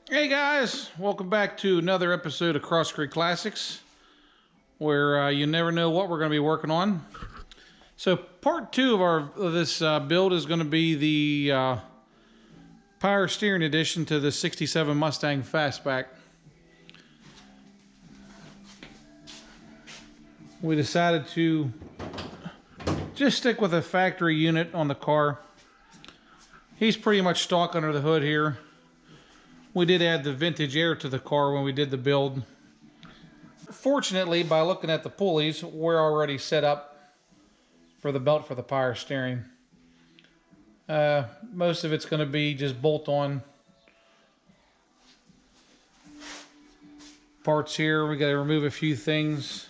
Hey guys, welcome back to another episode of Cross Creek Classics, where you never know what we're going to be working on. So part two of this build is going to be the power steering addition to the 67 Mustang Fastback. We decided to just stick with a factory unit on the car. He's pretty much stock under the hood here. We did add the vintage air to the car when we did the build. Fortunately, by looking at the pulleys, we're already set up for the belt for the power steering. Most of it's going to be just bolt-on parts here. We got to remove a few things.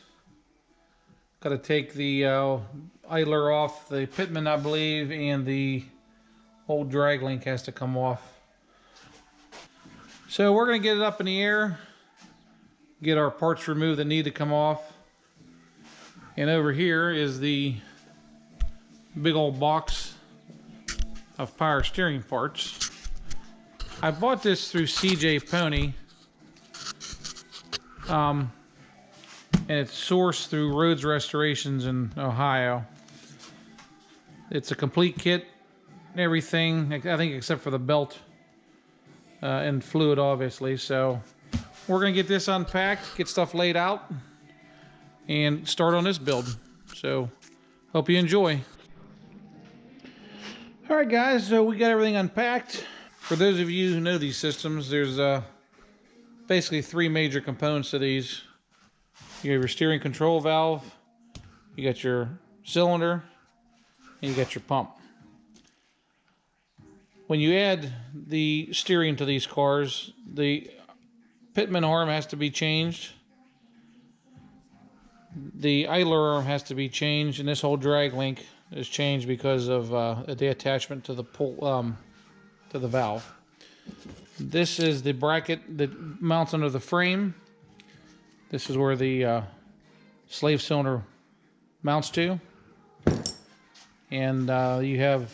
Got to take the idler off, the pitman, I believe, and the old drag link has to come off. So we're going to get it up in the air, get our parts removed that need to come off. And over here is the big old box of power steering parts. I bought this through CJ Pony. And it's sourced through Roads Restorations in Ohio. It's a complete kit, everything, I think except for the belt. And fluid, obviously. So we're gonna get this unpacked, get stuff laid out, and start on this build. So hope you enjoy. All right guys, so we got everything unpacked. For those of you who know these systems, there's basically three major components to these. You have your steering control valve, you got your cylinder, and you got your pump. When you add the steering to these cars, the pitman arm has to be changed. The idler arm has to be changed, and this whole drag link is changed because of the attachment to the to the valve. This is the bracket that mounts under the frame. This is where the slave cylinder mounts to, and you have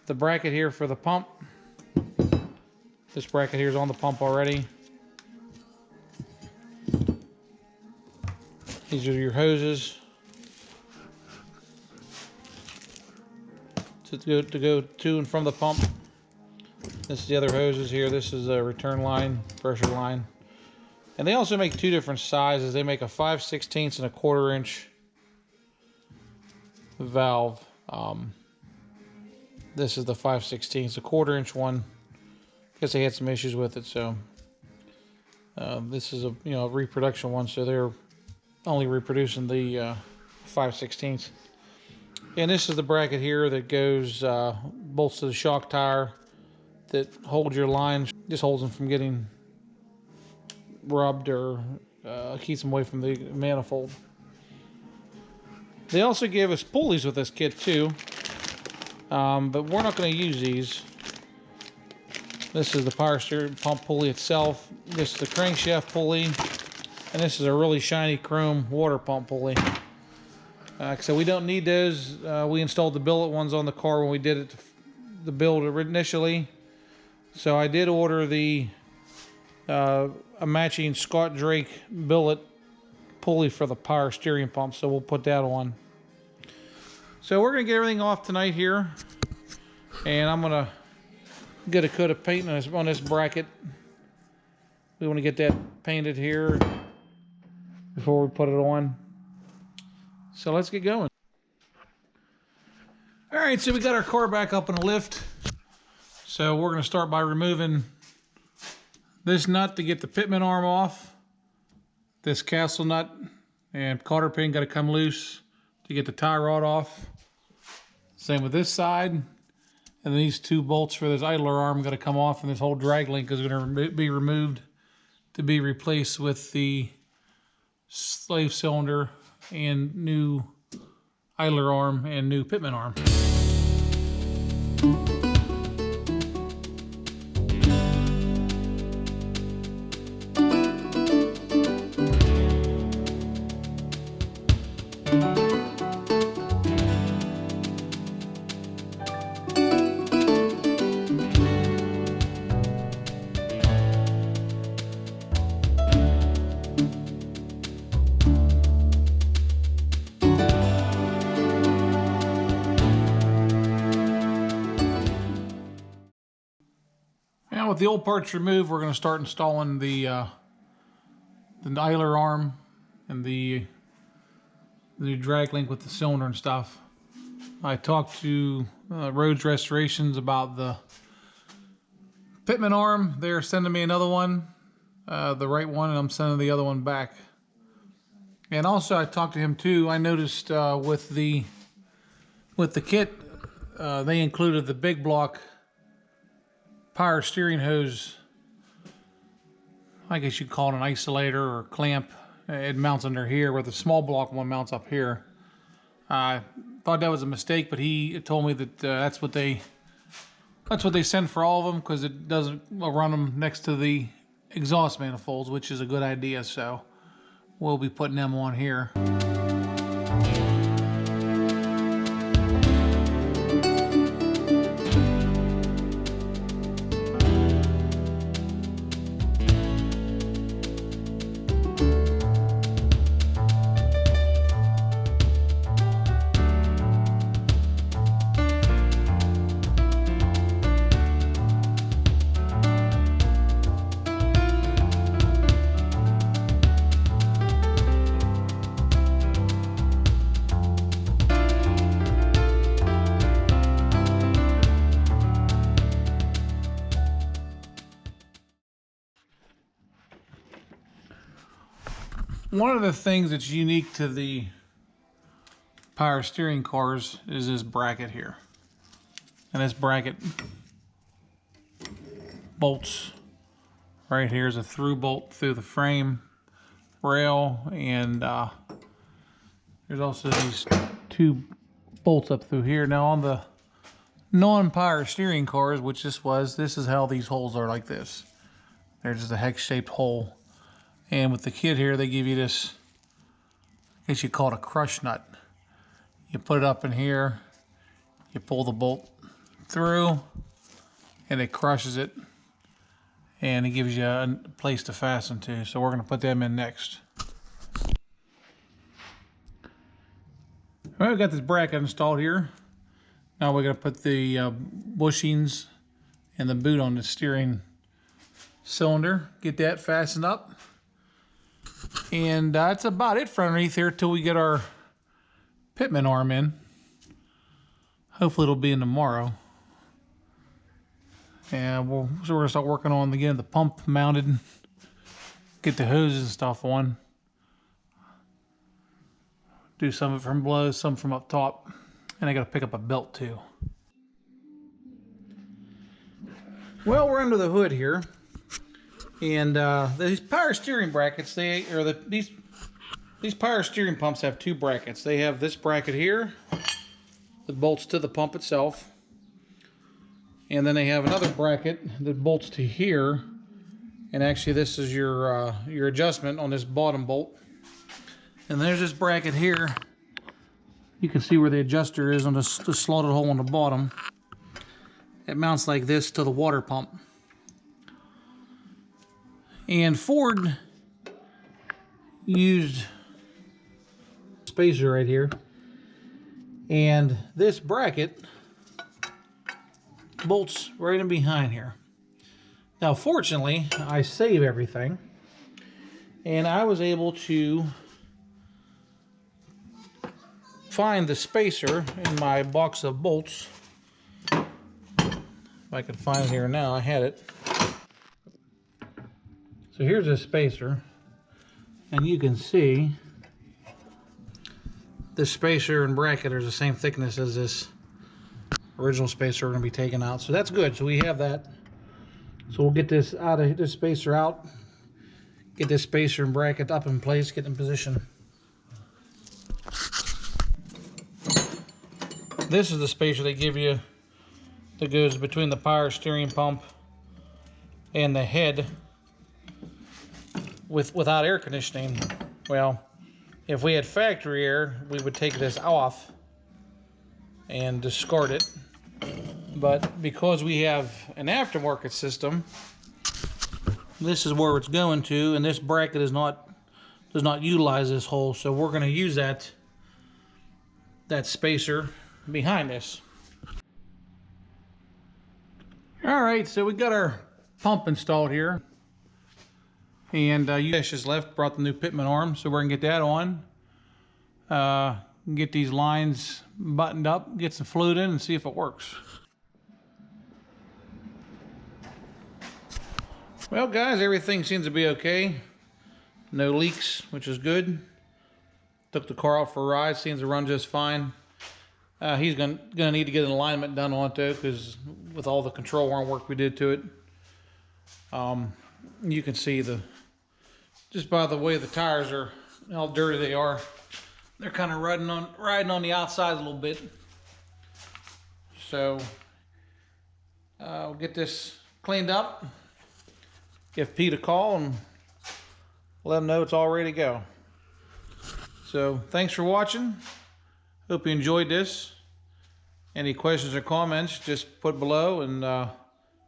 the bracket here for the pump. This bracket here is on the pump already. These are your hoses to go to and from the pump. This is the other hoses here. This is a return line, pressure line. And they also make two different sizes. They make a 5/16 and a 1/4 inch valve. This is the 5/16, a 1/4 inch one. I guess they had some issues with it, so this is a reproduction one, so they're only reproducing the 5/16. And this is the bracket here that goes bolts to the shock tire that hold your lines, just holds them from getting rubbed or keeps them away from the manifold. They also gave us pulleys with this kit too. But we're not going to use these. This is the power steering pump pulley itself. This is the crankshaft pulley. And this is a really shiny chrome water pump pulley. So we don't need those. We installed the billet ones on the car when we did it, the build initially. So I did order a matching Scott Drake billet pulley for the power steering pump. So we'll put that on. So we're going to get everything off tonight here, and I'm going to get a coat of paint on this bracket. We want to get that painted here before we put it on. So let's get going. All right, so we got our car back up in the lift. So we're going to start by removing this nut to get the pitman arm off. This castle nut and cotter pin got to come loose to get the tie rod off. Same with this side. And then these two bolts for this idler arm got to come off, and this whole drag link is going to be removed to be replaced with the slave cylinder and new idler arm and new pitman arm. Now with the old parts removed, we're going to start installing the idler arm and the new drag link with the cylinder and stuff. I talked to Rhodes Restorations about the pitman arm. They're sending me another one, the right one, and I'm sending the other one back. And also I talked to him too. I noticed with the kit, they included the big block power steering hose. I guess you'd call it an isolator or clamp. It mounts under here, where the small block one mounts up here. I thought that was a mistake, but he told me that that's what they send for all of them, because it doesn't run them next to the exhaust manifolds, which is a good idea. So we'll be putting them on here. One of the things that's unique to the power steering cars is this bracket here. And this bracket bolts right here is a through bolt through the frame rail, and there's also these two bolts up through here. Now on the non-power steering cars, which this is how these holes are, like this. They're just a hex-shaped hole. And with the kit here, they give you this, I guess you call it a crush nut. You put it up in here, you pull the bolt through, and it crushes it, and it gives you a place to fasten to. So we're going to put them in next. All right, we've got this bracket installed here. Now we're going to put the bushings and the boot on the steering cylinder. Get that fastened up. And that's about it for underneath here till we get our pitman arm in. Hopefully it'll be in tomorrow. And so we're going to start working on getting the pump mounted, get the hoses and stuff on. Do some of it from below, some from up top. And I got to pick up a belt too. Well, we're under the hood here. And these power steering brackets, these power steering pumps have two brackets. They have this bracket here that bolts to the pump itself, and then they have another bracket that bolts to here. And actually, this is your adjustment on this bottom bolt. And there's this bracket here. You can see where the adjuster is on the slotted hole on the bottom. It mounts like this to the water pump. And Ford used spacer right here, and this bracket bolts right in behind here. Now fortunately, I save everything, and I was able to find the spacer in my box of bolts. If I can find it here now, I had it. So here's a spacer, and you can see this spacer and bracket are the same thickness as this original spacer we're going to be taking out. So that's good. So we have that. So we'll get this spacer out, get this spacer and bracket up in place, get in position. This is the spacer they give you that goes between the power steering pump and the head. Without air conditioning. Well, if we had factory air, we would take this off and discard it. But because we have an aftermarket system, this is where it's going to, and this bracket does not utilize this hole, so we're going to use that spacer behind this. All right, so we got our pump installed here. And you guys just left, brought the new pitman arm, so we're gonna get that on. Get these lines buttoned up, get some fluid in, and see if it works. Well, guys, everything seems to be okay. No leaks, which is good. Took the car out for a ride, seems to run just fine. He's gonna need to get an alignment done on it though, because with all the control arm work we did to it, you can see just by the way the tires are, how dirty they are. They're kind of riding on the outside a little bit. So we'll get this cleaned up. Give Pete a call and let him know it's all ready to go. So thanks for watching. Hope you enjoyed this. Any questions or comments, just put below, and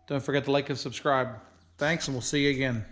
don't forget to like and subscribe. Thanks, and we'll see you again.